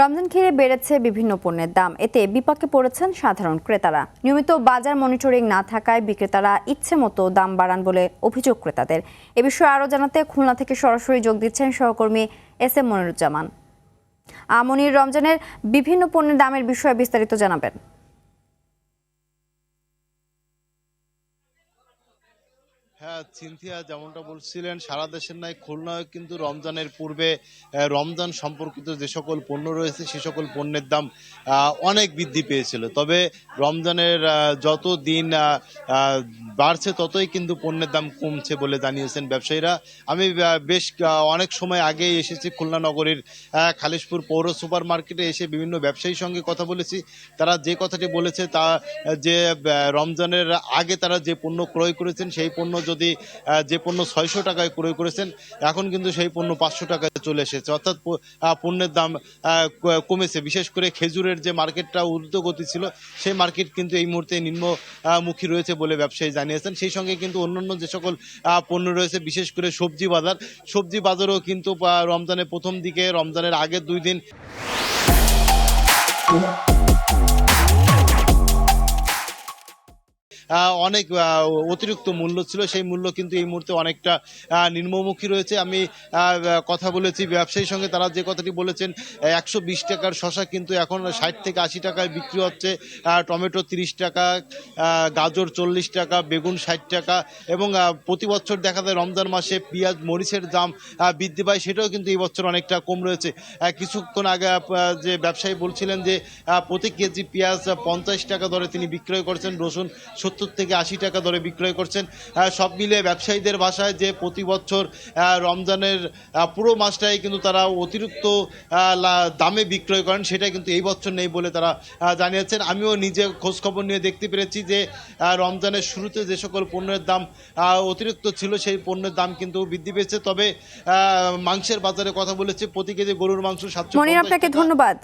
রমজান ঘিরে বেড়েছে বিভিন্ন পণ্যের দাম, এতে বিপাকে পড়েছেন সাধারণ ক্রেতারা। নিয়মিত বাজার মনিটরিং না থাকায় বিক্রেতারা ইচ্ছে মতো দাম বাড়ান বলে অভিযোগ ক্রেতাদের। এ বিষয়ে আরও জানাতে খুলনা থেকে সরাসরি যোগ দিচ্ছেন সহকর্মী SM মনিরুজ্জামান। মনির, রমজানের বিভিন্ন পণ্যের দামের বিষয়ে বিস্তারিত জানাবেন। হ্যাঁ সিনথিয়া, যেমনটা বলছিলেন, সারা দেশের নয় খুলনায় কিন্তু রমজানের পূর্বে রমজান সম্পর্কিত যে সকল পণ্য রয়েছে সে সকল পণ্যের দাম অনেক বৃদ্ধি পেয়েছিল। তবে রমজানের যত দিন বাড়ছে ততই কিন্তু পণ্যের দাম কমছে বলে জানিয়েছেন ব্যবসায়ীরা। আমি বেশ অনেক সময় আগেই এসেছি খুলনা নগরীর খালিশপুর পৌর সুপার মার্কেটে, এসে বিভিন্ন ব্যবসায়ীর সঙ্গে কথা বলেছি। তারা যে কথাটি বলেছে তা যে রমজানের আগে তারা যে পণ্য ক্রয় করেছেন সেই পণ্য যদি যে পণ্য 600 টাকায় ক্রয় করেছেন এখন কিন্তু সেই পণ্য 500 টাকায় চলে এসেছে। অর্থাৎ পণ্যের দাম কমেছে। বিশেষ করে খেজুরের যে মার্কেটটা ঊর্ধ্বগতি ছিল সেই মার্কেট কিন্তু এই মুহূর্তে নিম্নমুখী রয়েছে বলে ব্যবসায়ী জানিয়েছেন। সেই সঙ্গে কিন্তু অন্যান্য যে সকল পণ্য রয়েছে, বিশেষ করে সবজি বাজারও কিন্তু রমজানের প্রথম দিকে, রমজানের আগের 2 দিন অনেক অতিরিক্ত মূল্য ছিল, সেই মূল্য কিন্তু এই মুহূর্তে অনেকটা নিম্নমুখী রয়েছে। আমি কথা বলেছি ব্যবসায়ীর সঙ্গে, তারা যে কথাটি বলেছেন 120 টাকার শশা কিন্তু এখন 60 থেকে 80 টাকায় বিক্রি হচ্ছে, টমেটো 30 টাকা, গাজর 40 টাকা, বেগুন 60 টাকা। এবং প্রতি বছর দেখা যায় রমজান মাসে পেঁয়াজ মরিচের দাম বৃদ্ধি পায়, সেটাও কিন্তু এই বছর অনেকটা কম রয়েছে। কিছুক্ষণ আগে যে ব্যবসায়ী বলছিলেন যে প্রতি কেজি পেঁয়াজ 50 টাকা দরে তিনি বিক্রয় করছেন, রসুন 70 থেকে 80 টাকা দরে বিক্রয় করছেন। সব মিলিয়ে ব্যবসায়ীদের ভাষায় যে প্রতি বছর রমজানের পুরো মাসটাই কিন্তু তারা অতিরিক্ত দামে বিক্রয় করেন, সেটা কিন্তু এই বছর নেই বলে তারা জানিয়েছেন। আমিও নিজে খোঁজখবর নিয়ে দেখতে পেরেছি যে রমজানের শুরুতে যে সকল পণ্যের দাম অতিরিক্ত ছিল সেই পণ্যের দাম কিন্তু বৃদ্ধি পেয়েছে। তবে মাংসের বাজারে কথা বলেছে, প্রতি কেজি গরুর মাংস 750 মনির, আপনাকে ধন্যবাদ।